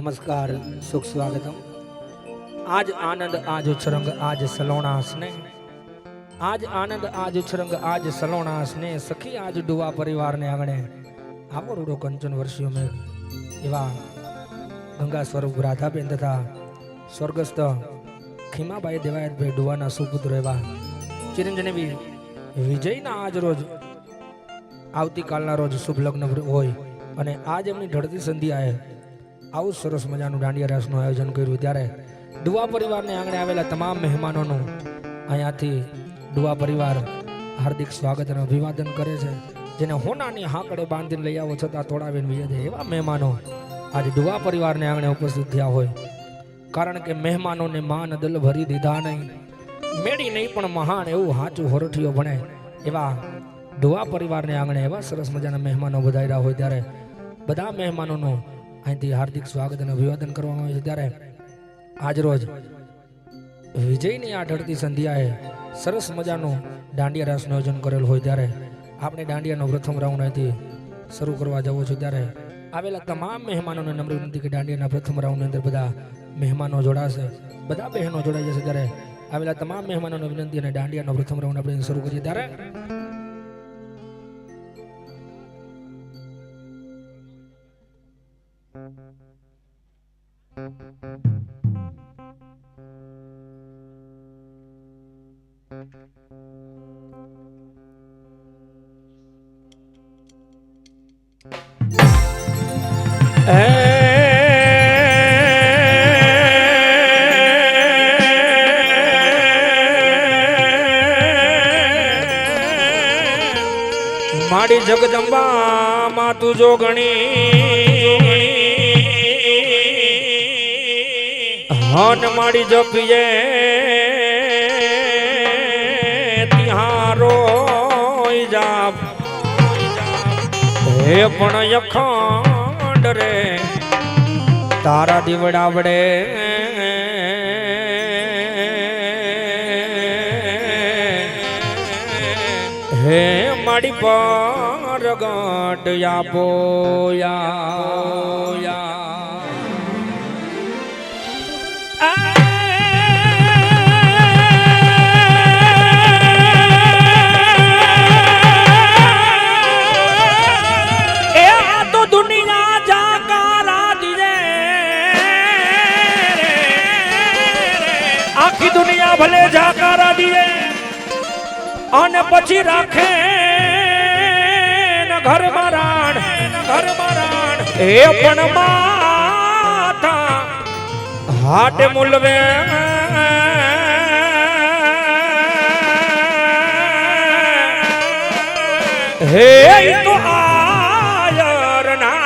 नमस्कार सुख स्वागतम। आज आनंद आज उछरंग आज सलोना स्नेह, आज आनंद आज उछरंग आज सलोना स्नेह, सखी आज डुआ परिवार ने आंगणे आवो रूडो कंचन वर्षियों में एवा गंगा स्वरूप राधाबेन तथा स्वर्गस्थ खीमाबाई देवायत भाई डुआना सुपुत्र एवा चिरंजीवी विजयना आज रोज आवती कालना रोज शुभ लग्न होय અને આજ એમની ઢળતી સંધ્યાએ આવું સરસ મજાનું દાંડિયા રાસનું આયોજન કર્યું ત્યારે ડુઆ પરિવારને આંગણે આવેલા તમામ મહેમાનોનું અહીંયાથી ડુઆ પરિવાર હાર્દિક સ્વાગત અને અભિવાદન કરે છે, જેને હોનાની હાકડે બાંધીને લઈ આવો છતાં તોડાવીને વિજય દે એવા મહેમાનો આજ ડુઆ પરિવારને આંગણે ઉપસ્થિત થયા હોય, કારણ કે મહેમાનોને માન દલ ભરી દીધા નહીં, મેળી નહીં પણ મહાન એવું હાચું હોરઠીઓ ભણે એવા ડુઆ પરિવારને આંગણે એવા સરસ મજાના મહેમાનો વધાર્યા હોય ત્યારે બધા મહેમાનોનું અહીંથી હાર્દિક સ્વાગત અને અભિવાદન કરવામાં આવે છે। ત્યારે આજ રોજ વિજયની આ ઢળતી સંધ્યાએ સરસ મજાનું દાંડિયા રાસનું આયોજન કરેલ હોય ત્યારે આપણે દાંડિયાનો પ્રથમ રાઉન્ડ અહીંથી શરૂ કરવા જવો છું। ત્યારે આવેલા તમામ મહેમાનોને નમ્ર વિનંતી કે દાંડિયાના પ્રથમ રાઉન્ડની અંદર બધા મહેમાનો જોડાશે, બધા બહેનો જોડાઈ જશે। ત્યારે આવેલા તમામ મહેમાનોને વિનંતી અને દાંડિયાનો પ્રથમ રાઉન્ડ આપણે શરૂ કરીએ। ત્યારે माड़ी जगदंबा मां तुझो गणी हन माड़ी जपिए तिहारो जाप हे पण अखंड रे तारा दीवड़ावड़े हे माड़ी पर गट या बोया दुनिया भले जाकारा दिए અને પછી રાખે ન ઘર મારાણ એ પણ માતા હાટે મુલવે હે તો આયર ના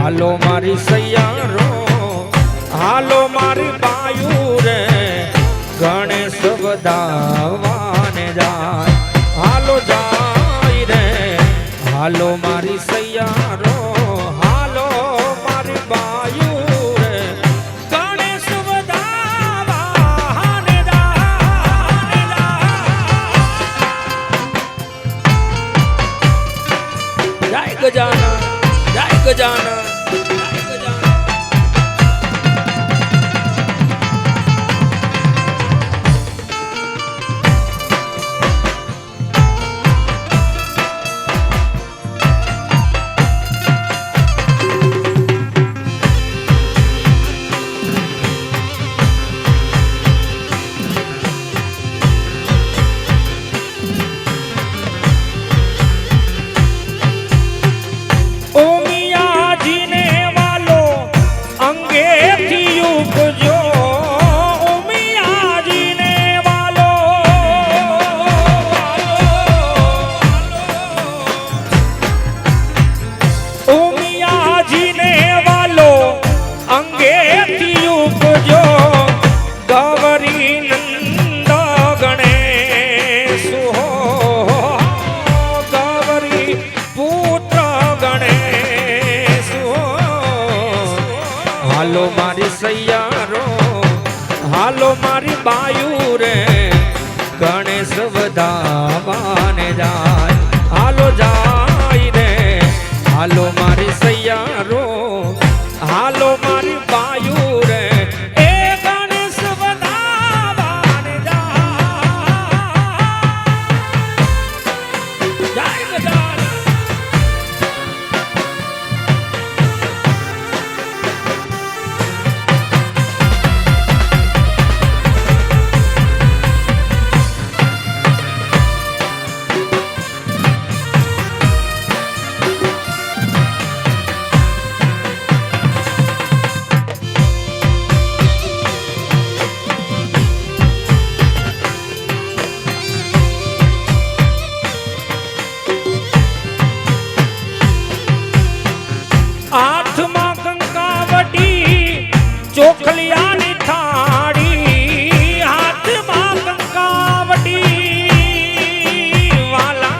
હાલો મારી સૈયારો હાલો મારી બાયુ રે ગણેશ વધાવાને જાય હાલો જાય રે હાલો મારી સૈયારો હાલો મારી બાયુ રે ગણેશ વધાવાને જાય જય ગજાનન જય ગજાનન હાલો મારી સૈયારો હાલો મારી બાયુ રે ગણેશ વધાવાને જાય હાલો જાય રે હાલો મારી સૈયારો હાલો મારી બાયુ રે એ ગણેશ વધાવાને જાય જય ગજાનન હાથમાં કંકાવટી ચોખલિયાની થાળી હાથમાં કંકાવટી વાલા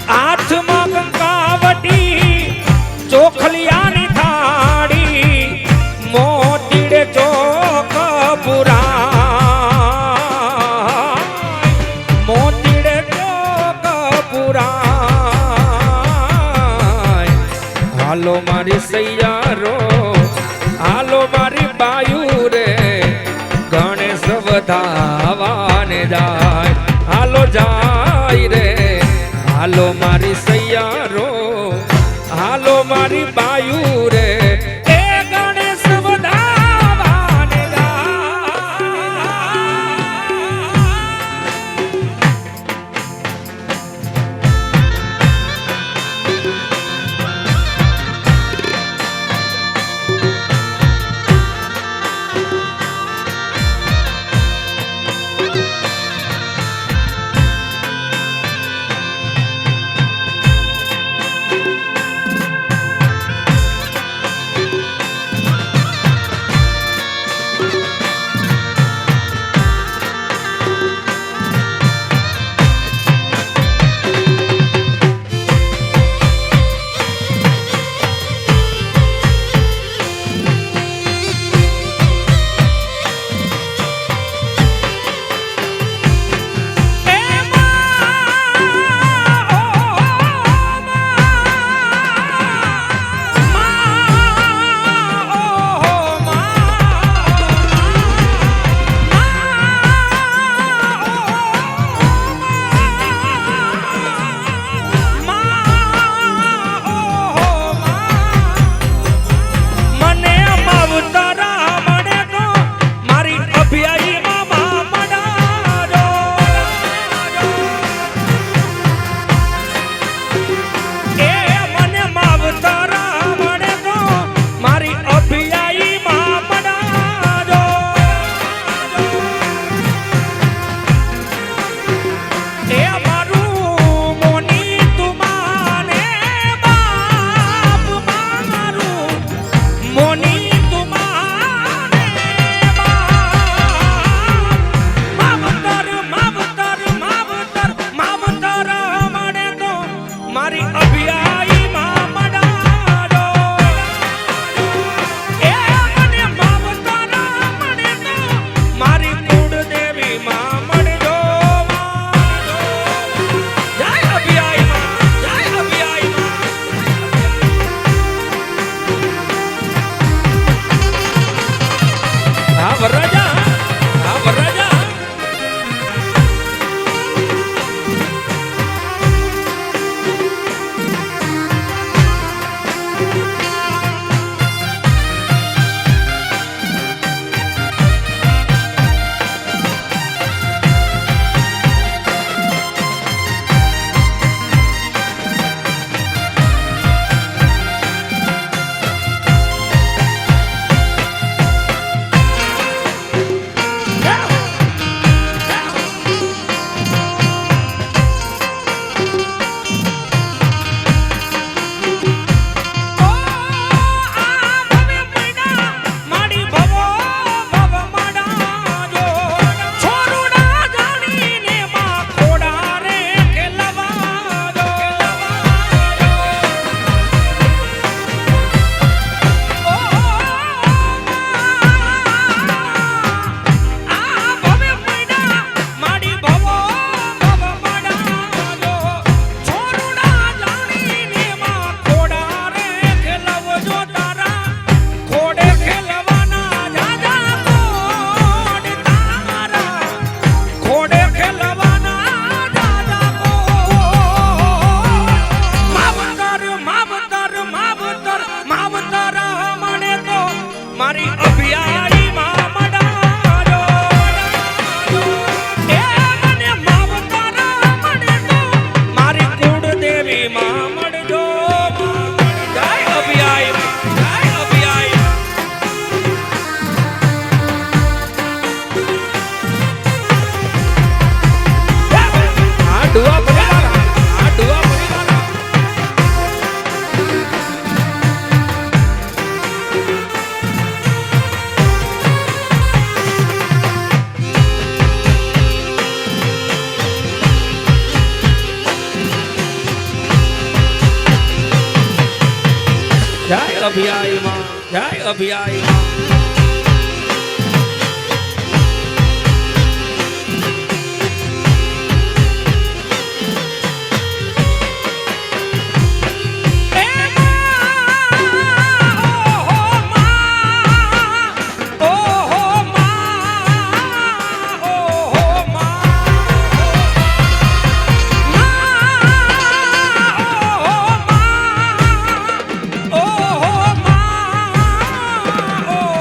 હાથમાં કંકાવટી ચોખલિયાની થાળી મોતીડે ચોક પુરા મોતીડે ચોક પુરા હાલો મારી સૈયારો હાલો મારી બાયુ રે ગણેશ વધાવાને જાય હાલો જાય રે હાલો મારી સૈયારો હાલો મારી બાયુ રે એ ગણેશ વધાવાને જાય મારી અભિયાઈ માં મડાડો એ મને માવતરા મળે તો મારી કુળ દેવી માં મળજો જય અભિયાઈ માં જય અભિયાઈ માં હા વરરાજા હા વરરાજા મારી અભિયાઈ માં મડાડો એ મને માવતરા મળે તો મારી કુળ દેવી માં મળજો જય અભિયાઈ જય અભિયાઈ આ ડુઆ પરિવાર આ ડુઆ પરિવાર જય અભિયાઈ માં જય અભિયાઈ માં Oh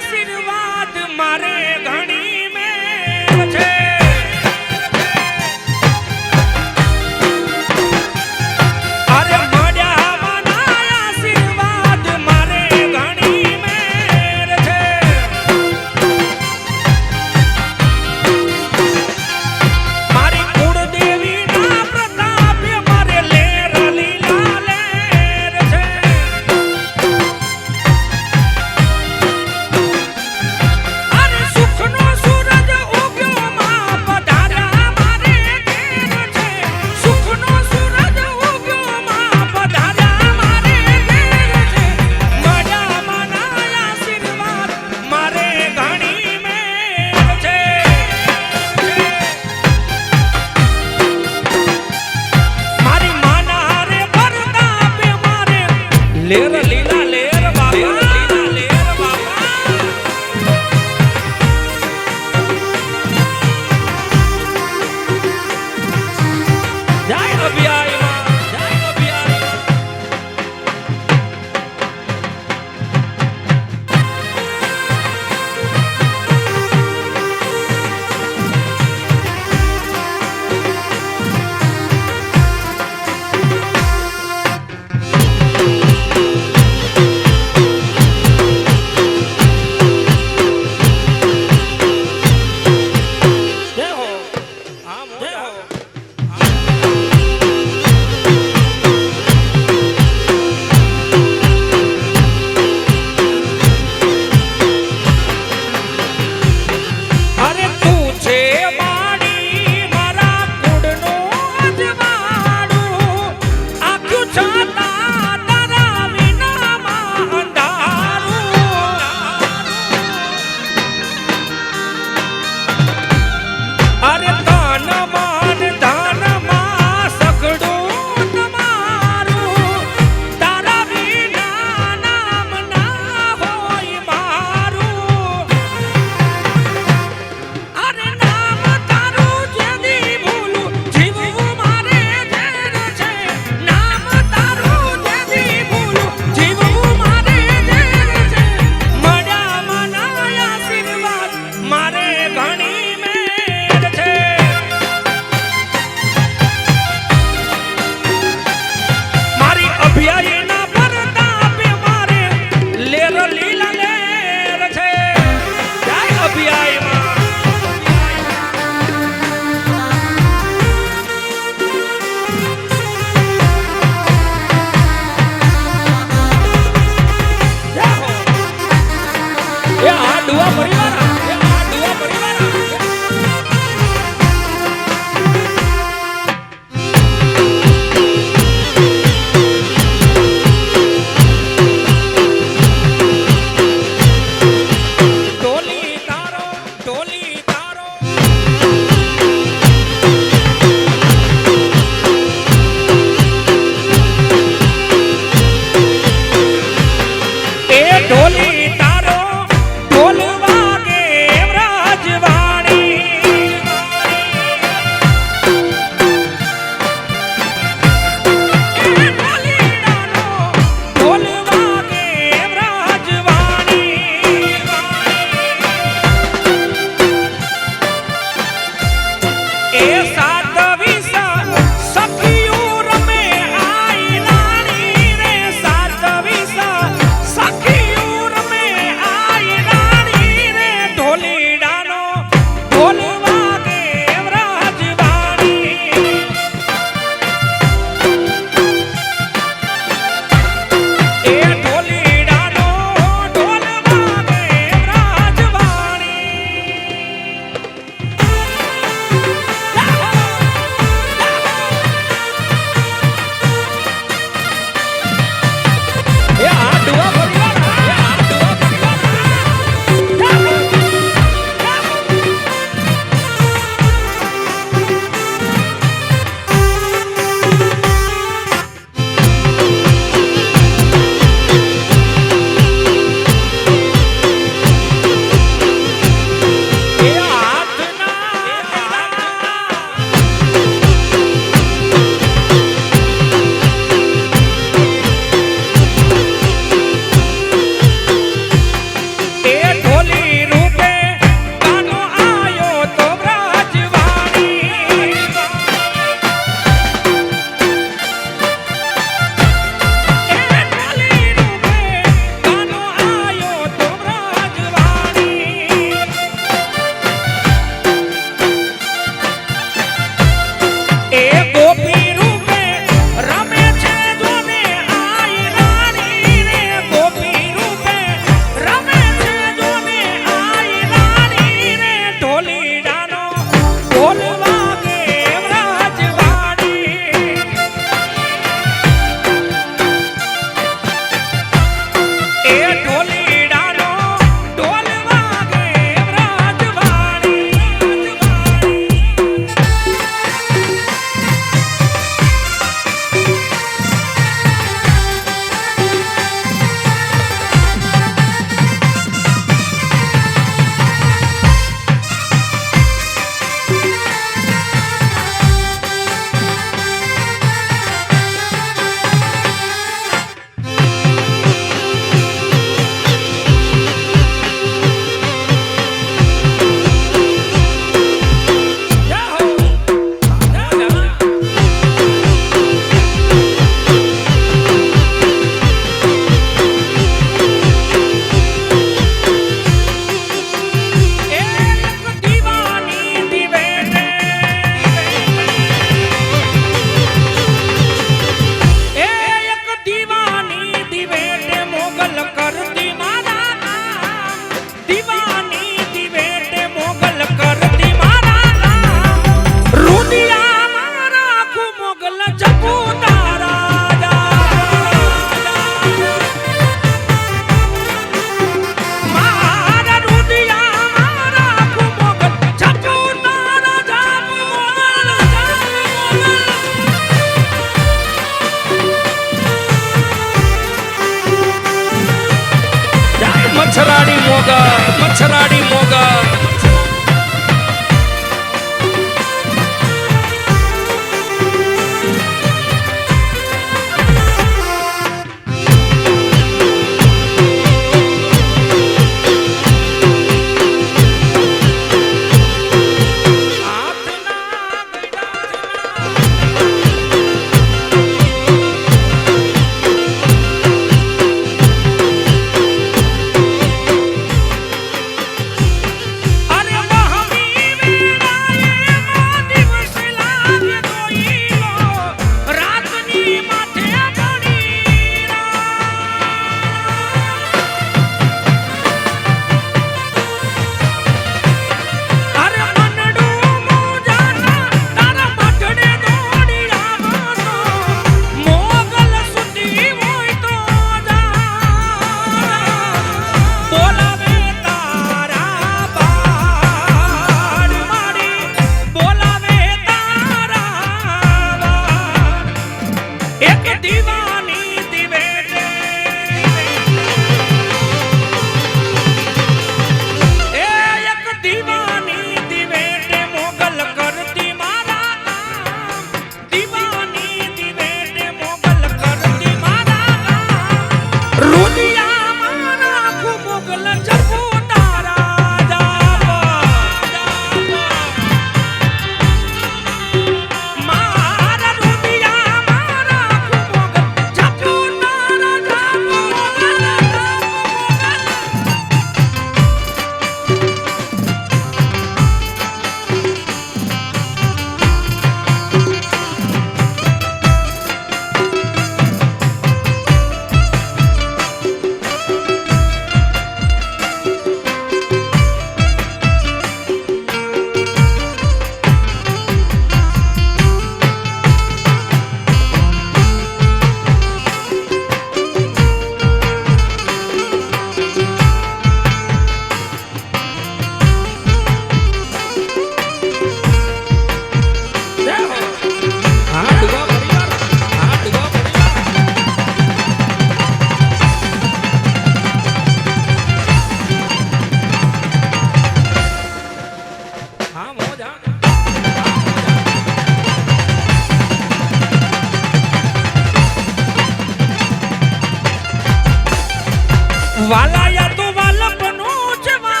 વાલાયા તો વાલપનું જવા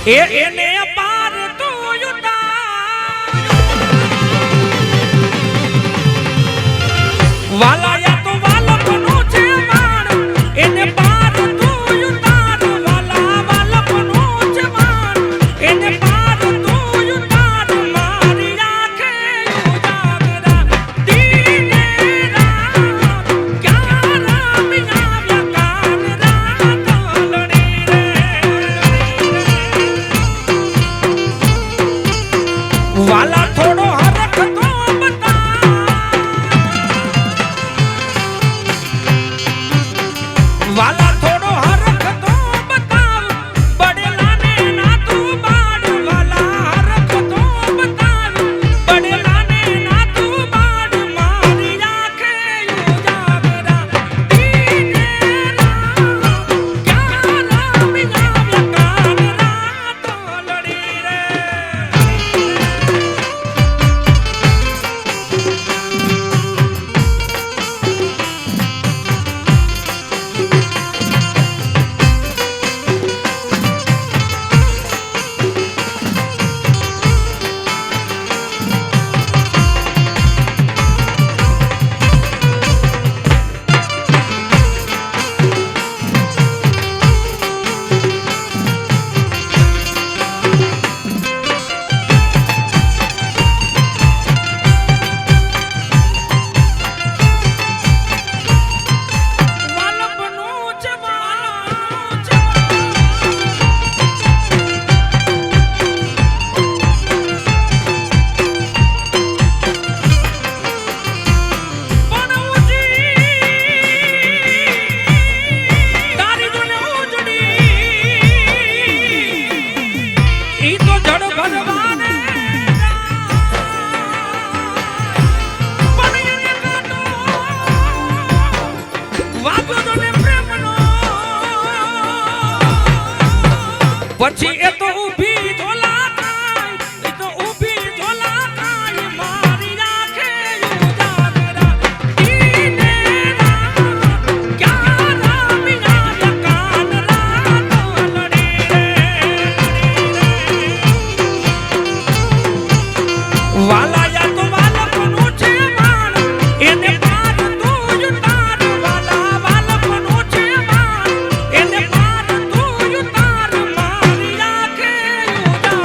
એને પાર તો વાલાયા તો વાલપનું છે વાણ એને પાર તો યુતાર વાલા વાલપનું છે વાણ એને પાર તો યુતાર મારી આંખે ઉજાગરા દીને વાલા થોડો હરખ તો બતા વાલા થોડો હરખ તો બતાવ બડેલા ને ના તું બાડ વાલા હરખ તો બતાવ બડેલા ને ના તું બાડ મારી આંખે ઉજાગરા દીને ક્યાં રામ આવ્યા કાન રાત લડી રે પછી એ તો ઊભી ઝોલા થાય એ તો ઊભી ઝોલા થાય મારી આંખે ઉજાગરા દીને ક્યાં રામ આવ્યા કાન રાત લડી રે વાલાયા તો વાલપનું છે વાણ એને પાર તું યુતાર વાલા વાલપનું છે વાણ એને પાર તું યુતાર મારી આંખે ઉજાગરા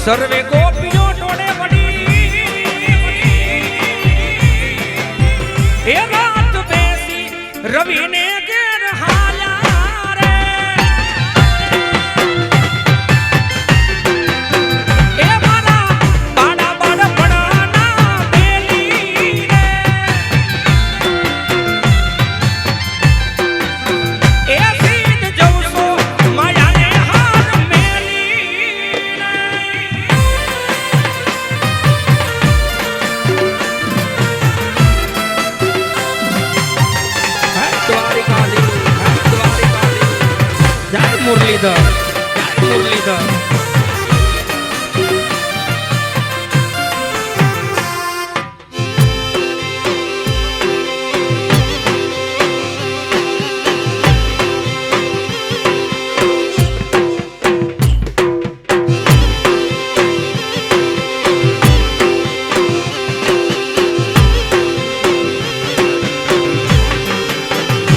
સર્વે ગોપીઓ ટોળે વળી એ રાત બેસી રવિને ઘેર હાલ્યા રે એ મારા બાડા બાળપણના બેલી રે એ સીધ જવસો માયાને હાર મેલી મુરલીધર મુરલીધર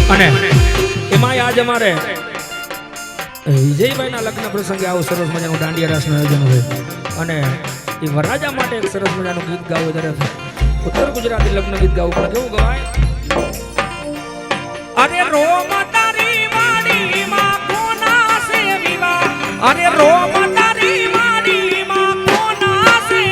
અને એમાં આજ અમારે વિજયભાઈના લગ્ન પ્રસંગે આવું સરસ મજાનું દાંડિયા રાસનું આયોજન હોય અને એ વરરાજા માટે એક સરસ મજાનું ગીત ગાવું ત્યારે ઉત્તર ગુજરાતી લગ્ન ગીત ગાવું પણ કેવું ગવાય અરે રોમ તારી વાડીમાં કોના સે વિવાહ અરે રોમ તારી વાડીમાં કોના સે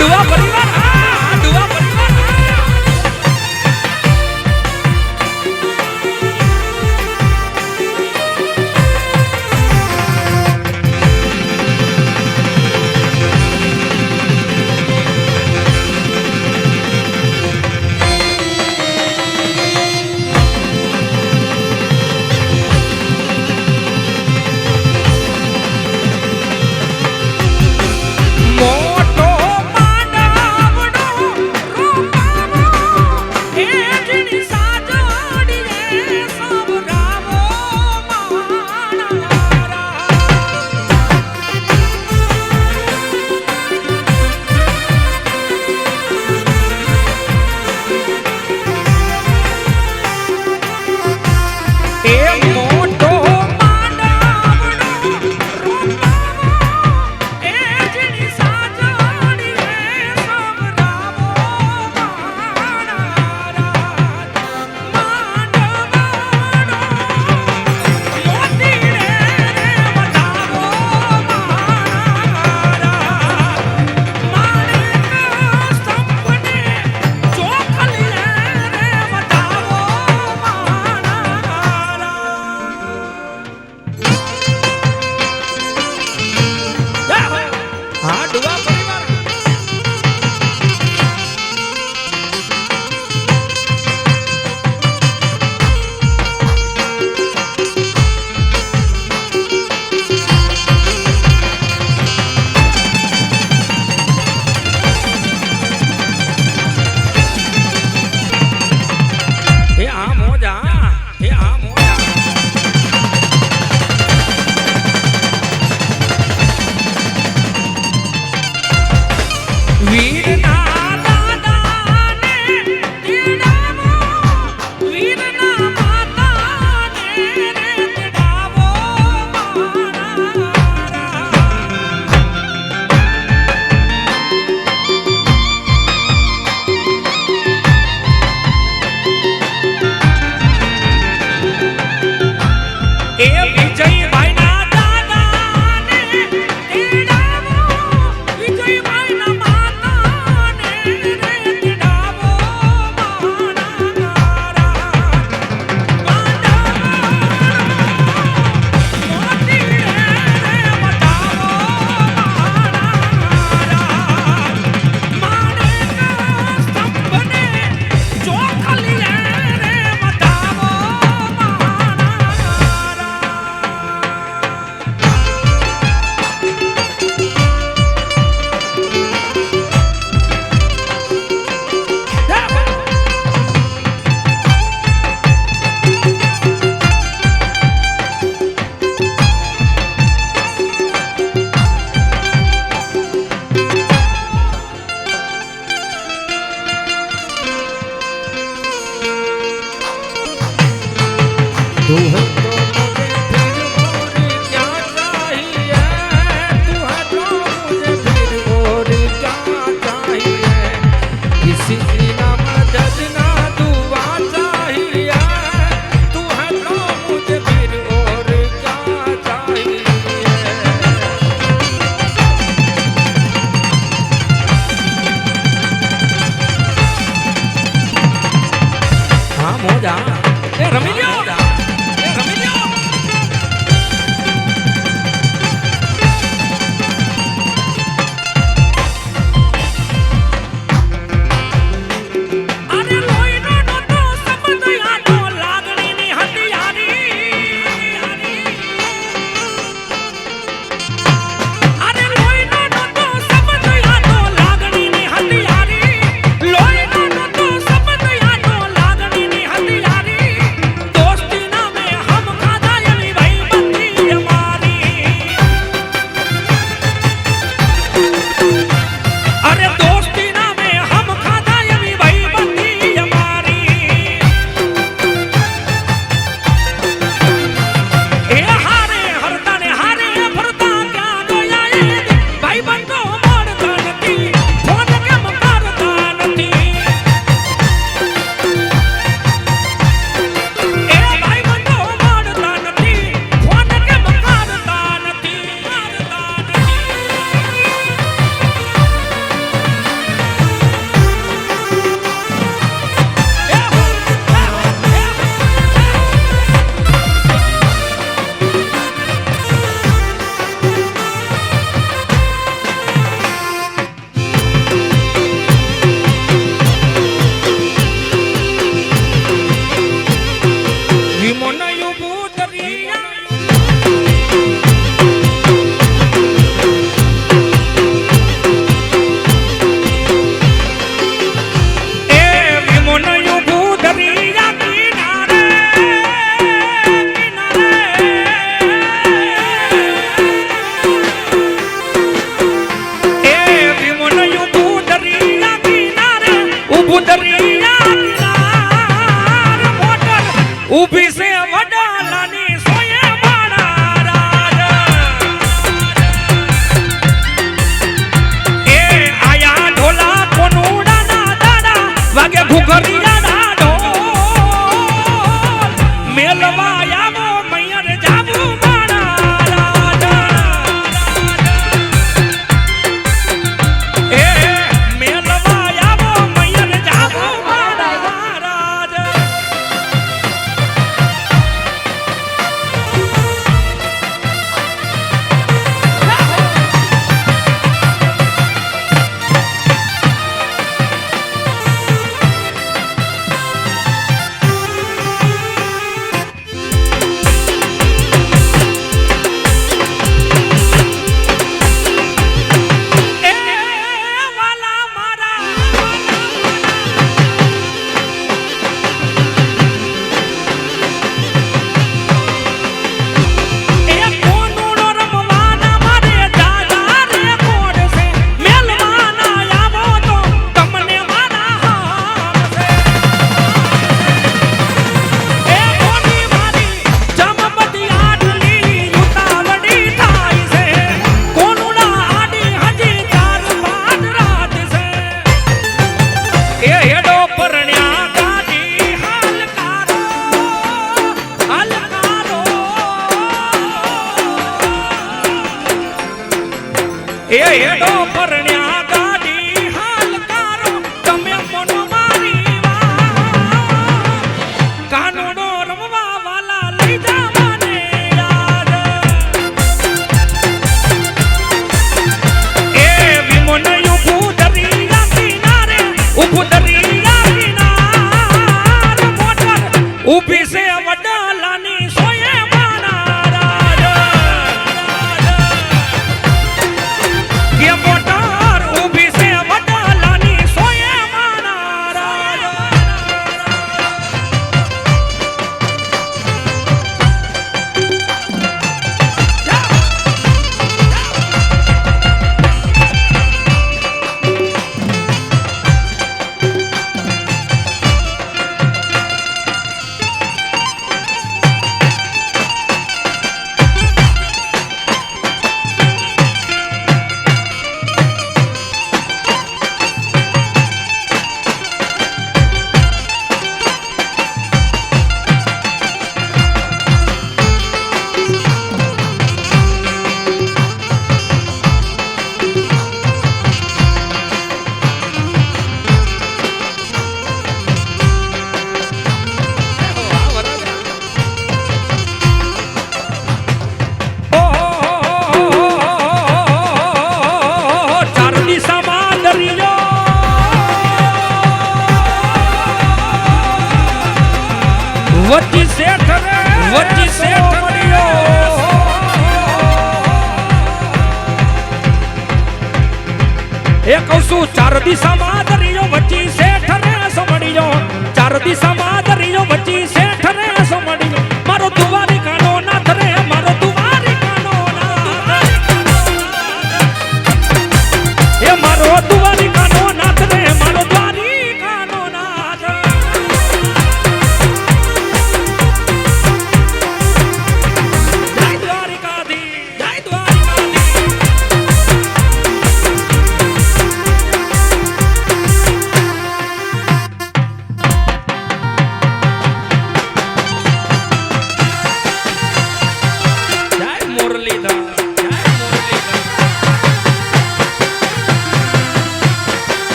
ડુવા પરિવાર હા ડુવા પરિવાર મોટો માના એ હેડો પરણ્યા ગાડી હાલકારો તમે મનો મારી વાત કાનોડો રમવા વાલા લઈ જવાને યાદ એ વિમન ઉભું દરિયા કિનારે ઉભું દરિયા કિનારે મોટર ઊભી છે વડાલાની સોયે વચ્ચી શેઠ મળ્યો એ કહું છું ચાર દિશામાં દરિયો વચ્ચી શેઠ રે સમળ્યો ચાર દિશામાં દરિયો વચ્ચી શેઠ રે સમળ્યો મારો દુવારી કાનો નાથ રે મારો દુવારી કાનો નાથ એ મારો દુવારી કાનો નાથ રે મારો દ્વારી કાનો નાથ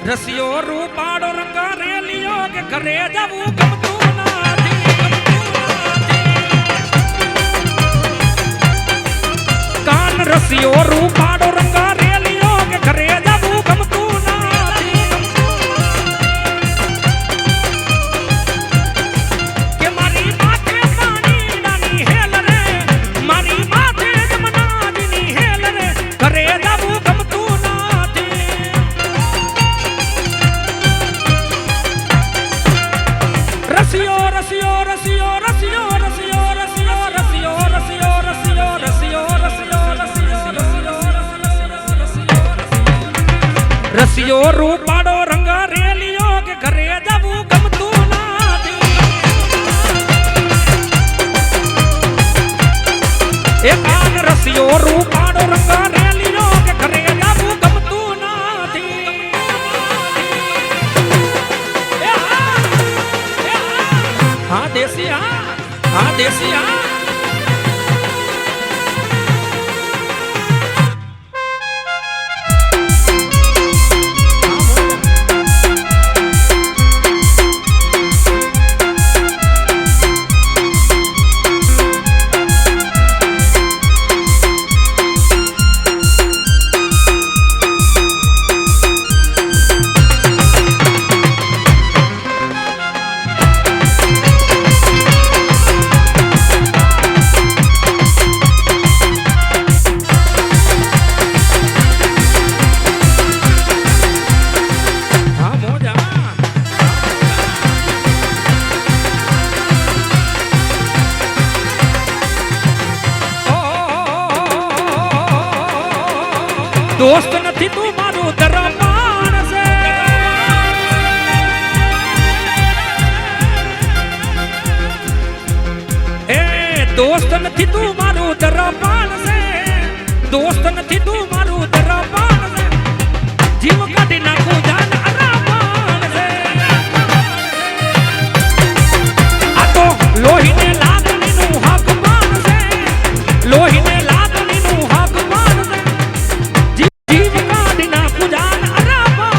રસિયો રૂપાડો રંગા રેલિયો કે ઘરે જવું ગમતું નથી કાન રસિયો રૂપાડો રંગા રેલિયો કે ઘરે જવું ગમતું નથી કે મારી માથે પાણી નાની હેલ રે મારી માથે જમનાજીની હેલ રે ઘરે જવું ગમતું નથી રસિયો રસિયો રસિયો રસિયો રસિયો રસિયો રસિયો રસિયો રસિયો રસિયો રસિયો રૂપાડો રંગા રેલિયો કે ઘરે જવું ગમતું નથી એ કાન રસિયો રૂપાડો રંગા રેલિયો કે ઘરે જવું ગમતું નથી હા દેશી હા દેશી હા દોસ્ત નથી તું મારું દરબાન છે એ દોસ્ત નથી તું મારું દરબાન છે દોસ્ત નથી તું મારું દરબાન છે જીવ કાઢી નાખું જાન અરાબાન છે આ તો લોહીને લાગણીનું હકમાન છે લોહીને લાગણીનું હકમાન છે જીવ કાઢી નાખું જાન અરાબાન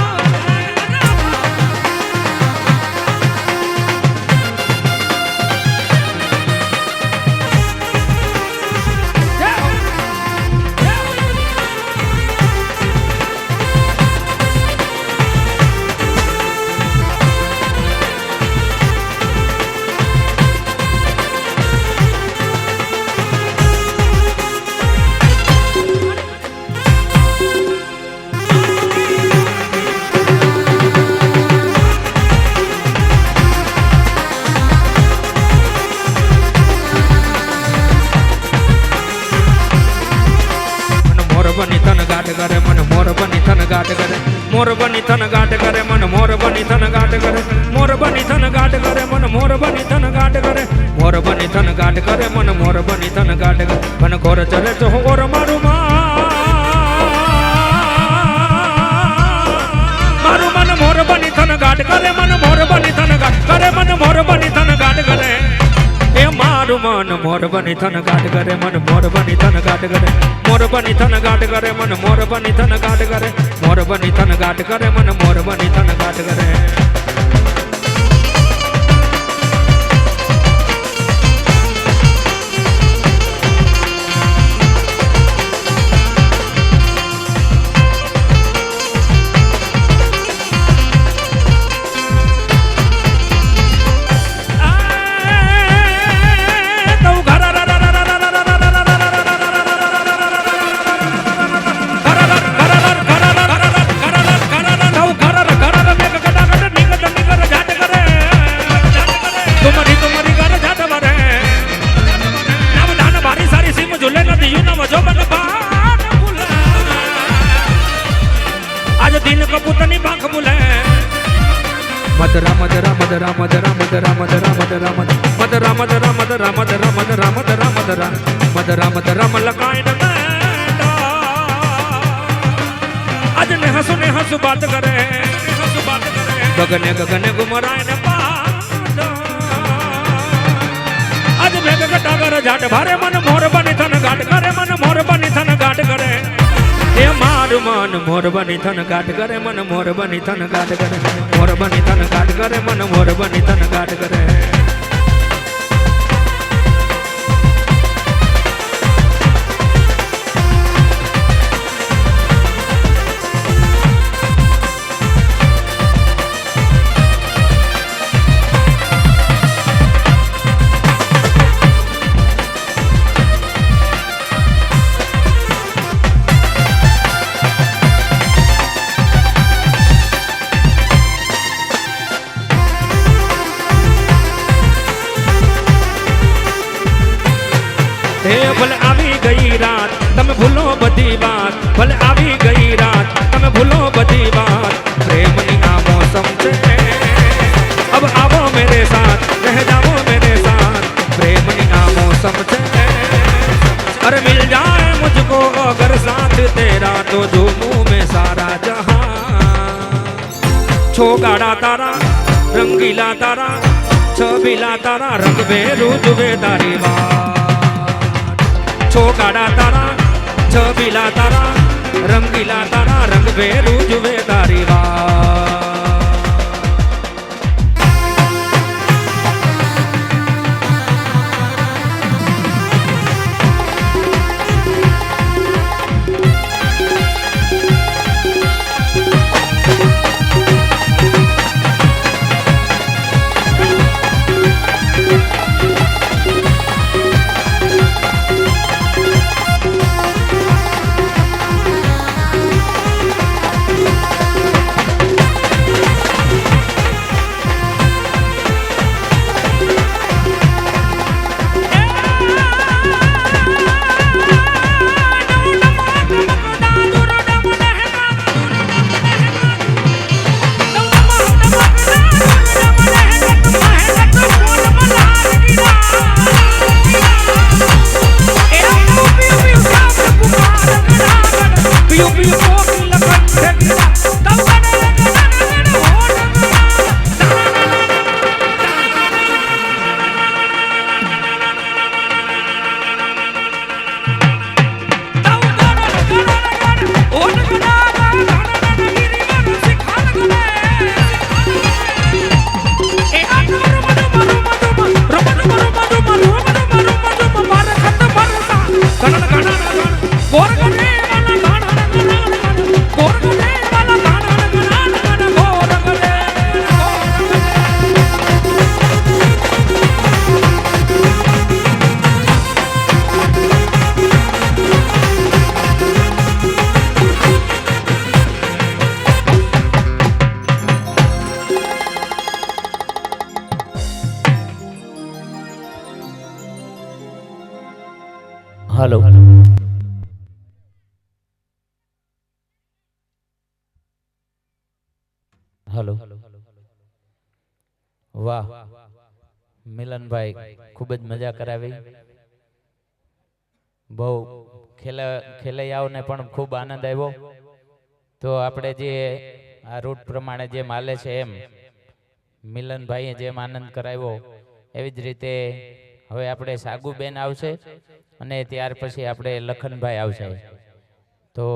મોરબની તન ગાટ કરે મને મોરબની તન ગાટ કરે મોરબની તન ગાટ કરે મને મોરબની તન ગાટ કરે મોરબની તન ગાટ કરે મને મોરબની તન ગાટ કરે મોરબની તન ગાટ કરે મને મોરબની તન ગાટ કરે મને ઘોર ચરે તો ઓર મારું મારું મન મોરબની તન ગાટ કરે મને મોરબની તન ગાટ કરે મને મોરબની તન ગાટ કરે એ મારું મન મોરબની તન ગાટ કરે મને મોરબની તન ગાટ કરે મોરબની તન ગાટ કરે મને મોરબની તન ગાટ કરે મોરબની તન ગાટ કરે મને મોરબની તન ગાટ કરે મદરા મદરા મદરા મદરા મદરા મદરા મદરા મદરા મદરા મદરા મદરા મદરા મદરા મદરા મદરા મદરા મલકાઈન આજ ને હસુ બાત કરે ગગને ગગને ગુમરાય ને પાડ આજ ભેગ ગટાગર જાટ ભારે મન મોર બની થન ગાટ કરે મન મોર બની થન ગાટ કરે એ માર મન મોર બની થન ગાટ કરે મન મોર બની થન ગાટ કરે મોર બની થન ગાટ કરે મન મોર બની થન ગાટ કરે ભલે આવી ગઈ રાત તમે ભૂલો બધી વાત ભલે આવી ગઈ રાત તમે ભૂલો બધી વાત પ્રેમની આ મોસમ છે અબ આવો મેરે સાથ રહ જાઓ મેરે સાથ પ્રેમની આ મોસમ છે અરે મિલ જાए मुझको अगर साथ तेरा तो झूमूं मैं सारा जहां छो गाड़ा तारा रंगीला तारा छबीला तारा रंग बेरू जुवे तारी વાત छोकाड़ा तारा छबीला तारा रंगीला तारा रंग बेरू जुवे तारी વાત हेलो हेलो वाह मिलन भाई खूब ज मजा करावी बहु खेलैयाओने पण खूब आनंद आव्यो तो आपणे जे आ रूट प्रमाणे जे माले छे एम मिलन भाई जेम आनंद कराव्यो एवी ज रीते हवे आपणे सागुबेन आवशे અને ત્યાર પછી આપણે લખનભાઈ આવશે તો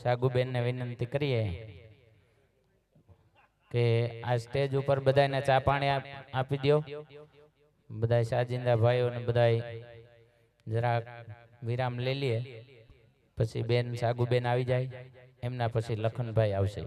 સાગુબેન ને વિનંતી કરીએ કે આ સ્ટેજ ઉપર બધાને ચા પાણી આપી દો બધા સાજિંદા ભાઈઓ ને બધા જરા વિરામ લઈ લઈએ પછી બેન સાગુબેન આવી જાય એમના પછી લખનભાઈ આવશે